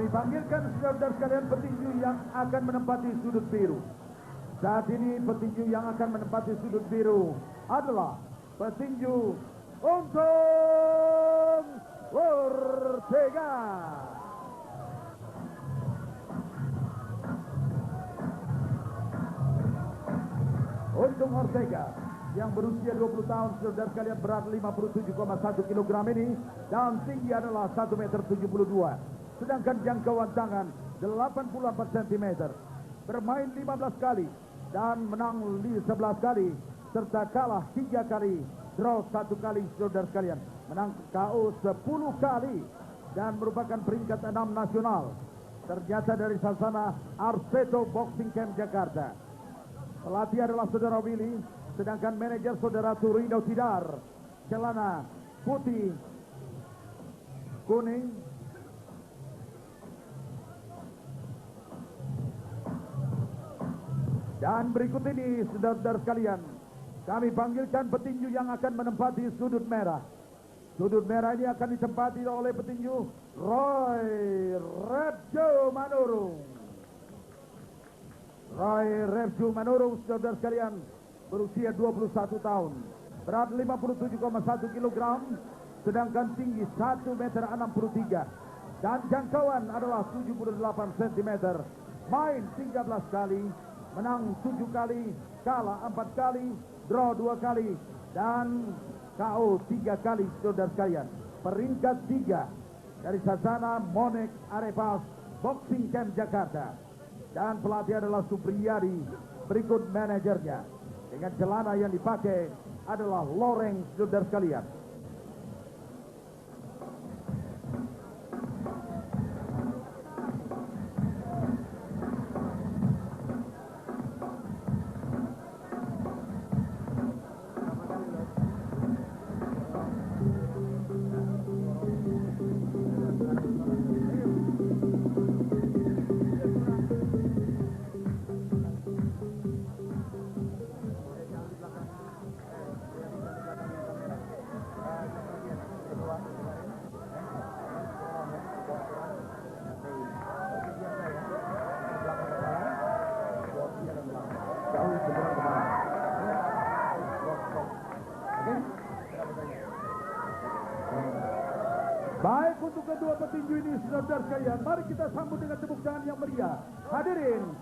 Kami panggilkan saudara sekalian petinju yang akan menempati sudut biru. Saat ini petinju yang akan menempati sudut biru adalah petinju Untung Ortega. Untung Ortega yang berusia 20 tahun, saudara sekalian, berat 57,1 kg ini dan tinggi adalah 1,72 meter. Sedangkan jangkauan tangan 84 cm. Bermain 15 kali dan menang 11 kali serta kalah 3 kali, draw 1 kali, saudara sekalian. Menang KO 10 kali dan merupakan peringkat 6 nasional. Ternyata dari Sasana Arseto Boxing Camp Jakarta. Pelatih adalah saudara Willy, sedangkan manajer saudara Turino Tidar. Celana putih kuning. Dan berikut ini, saudara-saudara sekalian, kami panggilkan petinju yang akan menempati sudut merah. Sudut merah ini akan ditempati oleh petinju Roy Repjo Manurung. Roy Repjo Manurung, saudara sekalian, berusia 21 tahun, berat 57,1 kg, sedangkan tinggi 1,63 meter, dan jangkauan adalah 78 cm. Main 13 kali, menang 7 kali, kalah 4 kali, draw 2 kali, dan KO 3 kali, saudara sekalian. Peringkat 3 dari Sasana Monek Arepas Boxing Camp Jakarta. Dan pelatih adalah Supriyadi, berikut manajernya. Dengan celana yang dipakai adalah loreng, saudara sekalian. Baik, untuk kedua petinju ini, saudara sekalian, mari kita sambut dengan tepuk tangan yang meriah. Hadirin,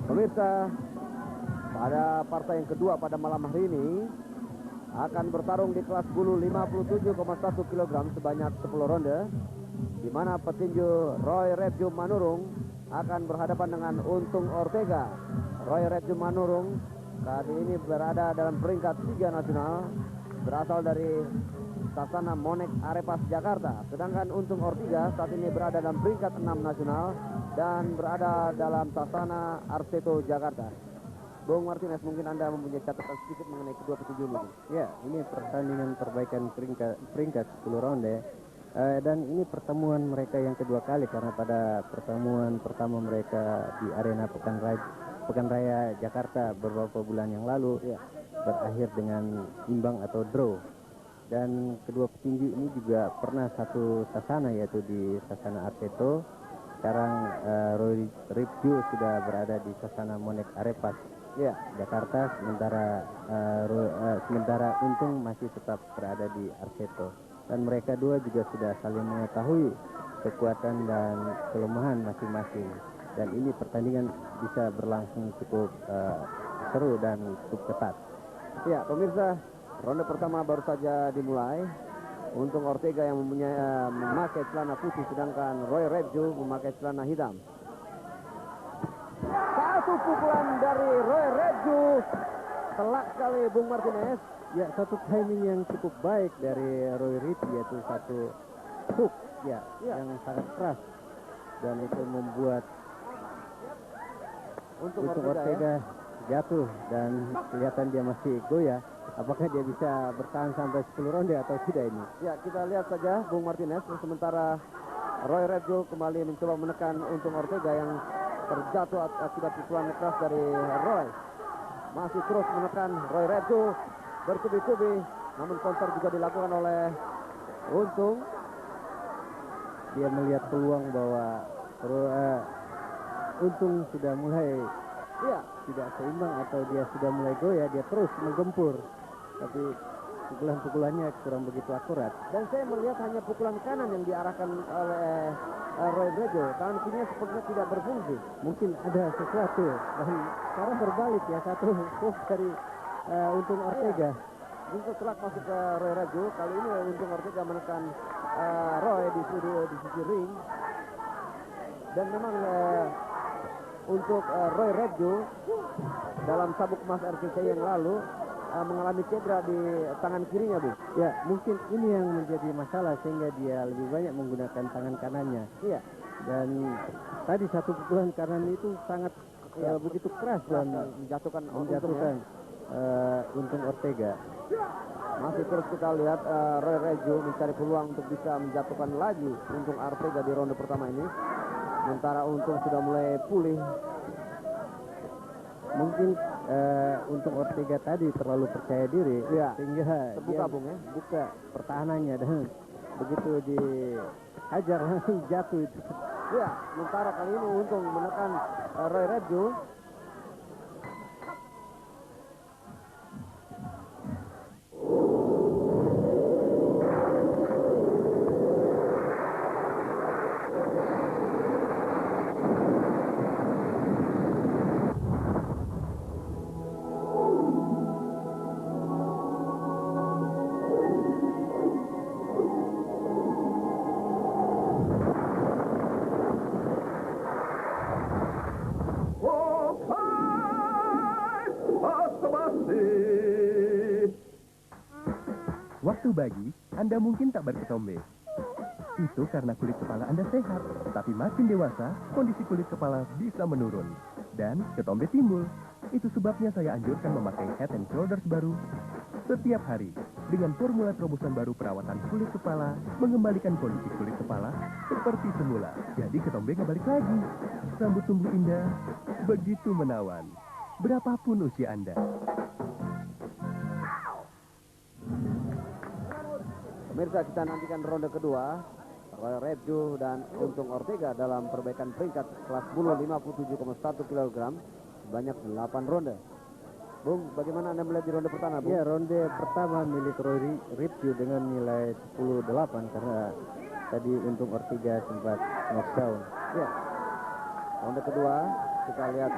pemirsa, pada partai yang kedua pada malam hari ini akan bertarung di kelas bulu 57,1 kg sebanyak 10 ronde, di mana petinju Roy Repjo Manurung akan berhadapan dengan Untung Ortega. Roy Repjo Manurung saat ini berada dalam peringkat 3 nasional, berasal dari Sasana Monek Arepas Jakarta. Sedangkan Untung Ortega saat ini berada dalam peringkat 6 nasional dan berada dalam Sasana Arseto Jakarta. Bung Martinez, mungkin Anda mempunyai catatan sedikit mengenai kedua petinju ini. Ya, ini pertandingan perbaikan peringkat 10 ronde. Dan ini pertemuan mereka yang kedua kali, karena pada pertemuan pertama mereka di arena Pekan Raya Jakarta beberapa bulan yang lalu berakhir dengan imbang atau draw. Dan kedua petinju ini juga pernah satu sasana, yaitu di Sasana Arseto. Sekarang Roy Repjo sudah berada di Sasana Monek Arepas Jakarta, sementara Untung masih tetap berada di Arseto. Dan mereka dua juga sudah saling mengetahui kekuatan dan kelemahan masing-masing. Dan ini pertandingan bisa berlangsung cukup seru dan cukup ketat. Ya, pemirsa, ronde pertama baru saja dimulai. Untung Ortega yang memakai celana putih, sedangkan Roy Repjo memakai celana hitam. Satu pukulan dari Roy Repjo, telak sekali Bung Martinez. Ya, satu timing yang cukup baik dari Roy Repjo, yaitu satu hook yang sangat keras, dan itu membuat Untung Ortega jatuh dan kelihatan dia masih goyah. Apakah dia bisa bertahan sampai 10 ronde atau tidak ini? Ya, kita lihat saja Bung Martinez. Sementara Roy Repjo kembali mencoba menekan Untung Ortega yang terjatuh akibat pukulan keras dari Roy. Masih terus menekan Roy Repjo. bertubi-tubi, namun counter juga dilakukan oleh Untung. Dia melihat peluang bahwa Untung sudah mulai tidak seimbang atau dia sudah mulai goyah, dia terus menggempur. Tapi pukulan-pukulannya kurang begitu akurat. Dan saya melihat hanya pukulan kanan yang diarahkan oleh Roy Rejo. Tangan kirinya sepertinya tidak berfungsi. Mungkin ada sesuatu. Dan sekarang berbalik ya, satu hook dari Untung Ortega. Untuk telak masuk ke Roy Rejo. Kali ini Untung Ortega menekan Roy di sisi ring. Dan memang untuk Roy Rejo dalam sabuk emas RCC yang lalu mengalami cedera di tangan kirinya, Bu. Ya, mungkin ini yang menjadi masalah sehingga dia lebih banyak menggunakan tangan kanannya. Iya. Dan tadi satu pukulan kanan itu sangat begitu keras dan menjatuhkan Untung Ortega. Masih terus kita lihat Roy Rejo mencari peluang untuk bisa menjatuhkan lagi Untung Ortega di ronde pertama ini. Sementara Untung sudah mulai pulih. Mungkin Untung Ortega tadi terlalu percaya diri, sehingga terbuka, Bung, ya. Buka pertahanannya dan begitu dihajar langsung jatuh itu. Ya, sementara kali ini Untung menekan Roy Rejo. Waktu bagi, Anda mungkin tak berketombe. Itu karena kulit kepala Anda sehat, tapi makin dewasa, kondisi kulit kepala bisa menurun. Dan ketombe timbul. Itu sebabnya saya anjurkan memakai Head and Shoulders baru setiap hari. Dengan formula terobosan baru perawatan kulit kepala, mengembalikan kondisi kulit kepala seperti semula. Jadi ketombe nggak balik lagi. Rambut tumbuh indah, begitu menawan. Berapapun usia Anda. Pemirsa, kita nantikan ronde kedua. Roy Rejo dan Untung Ortega dalam perbaikan peringkat kelas bulu 57,1 kg sebanyak 8 ronde. Bung, bagaimana Anda melihat di ronde pertama, Bung? Ya, ronde pertama milik Roy Rejo dengan nilai 10-8 karena tadi Untung Ortega sempat knockdown. Ya. Ronde kedua, kita lihat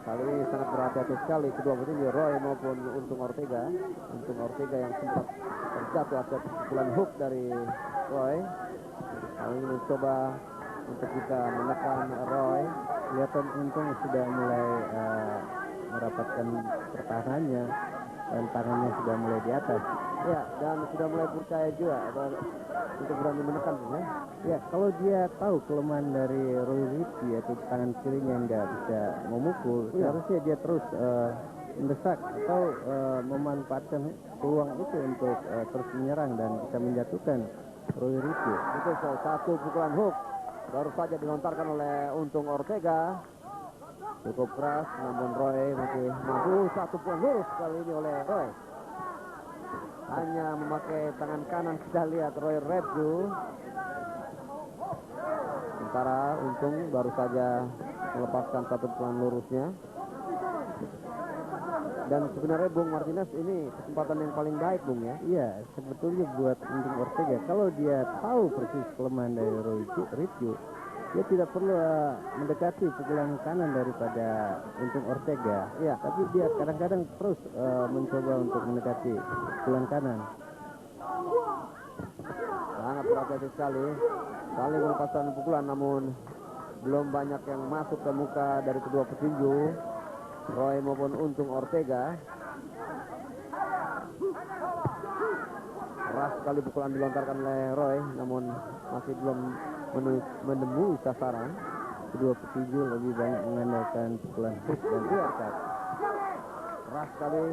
kali ini sangat berhati-hati sekali kedua petinju Roy maupun Untung Ortega. Untung Ortega yang sempat terjatuh atas pukulan hook dari Roy. Kali ini mencoba untuk bisa menekan Roy. Kelihatan Untung sudah mulai merapatkan pertahanannya dan tangannya sudah mulai di atas. Ya, dan sudah mulai percaya juga untuk berani menekan, ya. Ya, kalau dia tahu kelemahan dari Roy Rejo yaitu tangan kirinya nggak bisa memukul, seharusnya dia terus mendesak atau memanfaatkan peluang itu untuk terus menyerang dan bisa menjatuhkan Roy Rejo. Itu satu pukulan hook baru saja dilontarkan oleh Untung Ortega. Cukup keras, namun Roy masih mampu. Satu pukulan lurus kali ini oleh Roy. Hanya memakai tangan kanan, kita lihat Roy Rejo. Sementara Untung baru saja melepaskan satu pukulan lurusnya. Dan sebenarnya Bung Martinez ini kesempatan yang paling baik, Bung, ya. Iya, sebetulnya buat Untung Ortega kalau dia tahu persis kelemahan dari Roy Rejo, dia tidak perlu mendekati pukulan kanan daripada Untung Ortega. Iya, tapi dia kadang-kadang terus mencoba untuk mendekati pukulan kanan. Sangat berhati-hati sekali. Saling melepaskan pukulan, namun belum banyak yang masuk ke muka dari kedua petinju, Roy maupun Untung Ortega. Keras sekali pukulan dilontarkan oleh Roy, namun masih belum menemui sasaran. Kedua petinju lebih banyak mengandalkan pukulan hook dan uppercut. Keras sekali,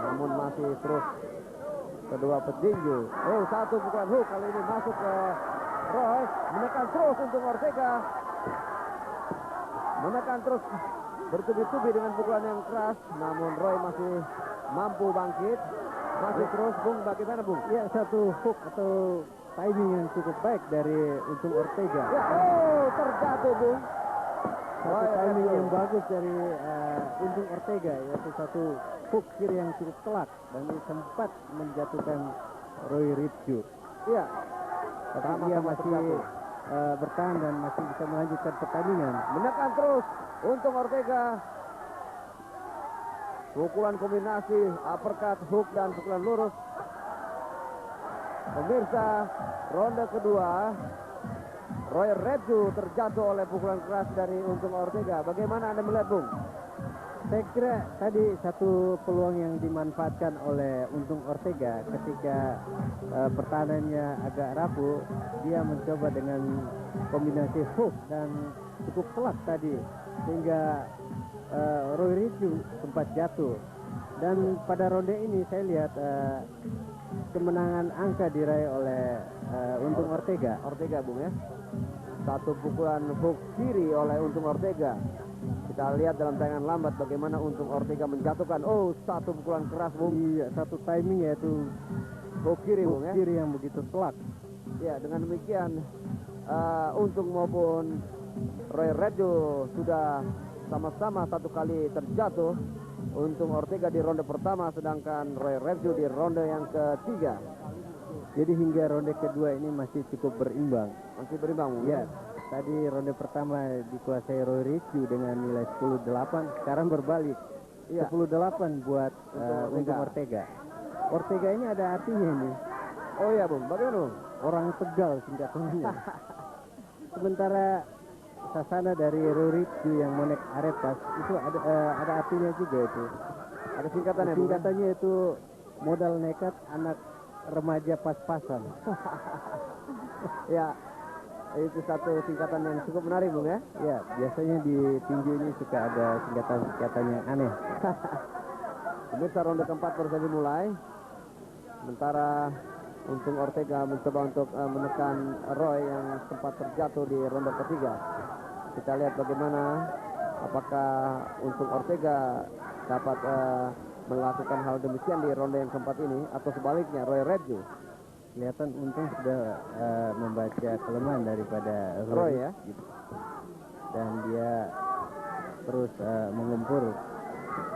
namun masih terus kedua petinju. Satu pukulan hook kali ini masuk ke Roy, menekan terus Untung Ortega. Menekan terus bertubi-tubi dengan pukulan yang keras, namun Roy masih mampu bangkit. Masih terus, Bung, bagaimana, Bung? Ya, satu hook atau timing yang cukup baik dari Untung Ortega. Ya, terjatuh, Bung. Satu timing yang bagus dari Untung Ortega, yaitu satu hook kiri yang cukup telak dan sempat menjatuhkan Roy Ripju. Iya. Tapi dia masih bertahan dan masih bisa melanjutkan pertandingan. Menekan terus Untung Ortega. Pukulan kombinasi uppercut, hook, dan pukulan lurus. Pemirsa, ronde kedua, Roy Ripju terjatuh oleh pukulan keras dari Untung Ortega. Bagaimana Anda melihat, Bung? Saya kira tadi satu peluang yang dimanfaatkan oleh Untung Ortega ketika pertahanannya agak rapuh, dia mencoba dengan kombinasi hook dan cukup telak tadi sehingga Roy Ripju sempat jatuh. Dan pada ronde ini saya lihat kemenangan angka diraih oleh Untung Ortega. Ortega, Bung, ya. Satu pukulan hook kiri oleh Untung Ortega. Kita lihat dalam tayangan lambat bagaimana Untung Ortega menjatuhkan. Satu pukulan keras, Bung. Iya, satu timing yaitu Hook kiri, Bung, ya. kiri yang begitu telak. Ya, dengan demikian Untung maupun Roy Ripju sudah sama-sama satu kali terjatuh. Untung Ortega di ronde pertama, sedangkan Roy Ripju di ronde yang ketiga. Jadi hingga ronde kedua ini masih cukup berimbang. Masih berimbang, Bung. Ya, tadi ronde pertama dikuasai Roy Ripju dengan nilai 10-8, sekarang berbalik. Iya. 10-8 buat Untung Ortega. Ortega ini ada artinya ini. Oh iya, Bung. Bagaimana, Bung? Orang Tegal singkatannya. Sementara sasana dari Roy Ripju yang Monek Arepas itu ada artinya juga itu. Ada singkatannya, Bung? Singkatannya itu modal nekat anak remaja pas-pasan. Ya, itu satu singkatan yang cukup menarik, Bung, ya. Ya, biasanya di tinju ini suka ada singkatan-singkatan yang aneh. Pemirsa, ronde keempat baru saja dimulai. Sementara Untung Ortega mencoba untuk menekan Roy yang sempat terjatuh di ronde ketiga. Kita lihat bagaimana apakah Untung Ortega dapat melakukan hal demikian di ronde yang keempat ini atau sebaliknya Roy Ripju. Kelihatan Untung sudah membaca kelemahan daripada Roy, ya. Dan dia terus menggempur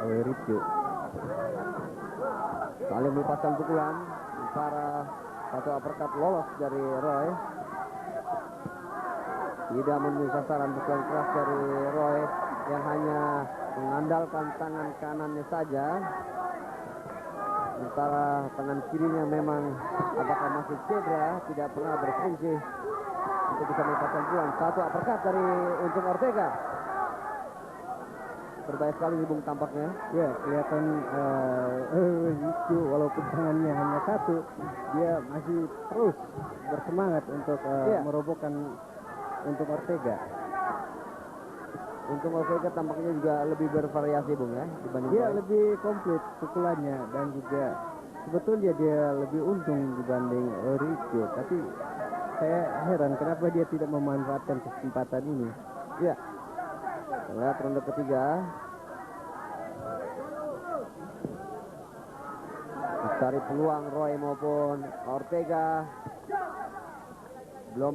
Roy Ripju. Saling melepaskan pukulan. Sementara satu uppercut lolos dari Roy. Tidak memenuhi sasaran, pukulan keras dari Roy yang hanya mengandalkan tangan kanannya saja. Sementara tangan kirinya memang apakah masih cedera, tidak pernah berfungsi untuk bisa melepaskan pukulan. Satu uppercut dari Untung Ortega. Berbahaya sekali nih, Bung, tampaknya. Ya, kelihatan itu walaupun tangannya hanya satu, dia masih terus bersemangat untuk merobohkan Untung Ortega. Untung Ortega tampaknya juga lebih bervariasi, Bung, ya, dibanding Dia Roy. lebih komplit pukulannya dan juga sebetulnya dia lebih untung dibanding Ripju. Tapi saya heran kenapa dia tidak memanfaatkan kesempatan ini. Ya. Lihat ronde ketiga. Mencari peluang Roy maupun Ortega. Belum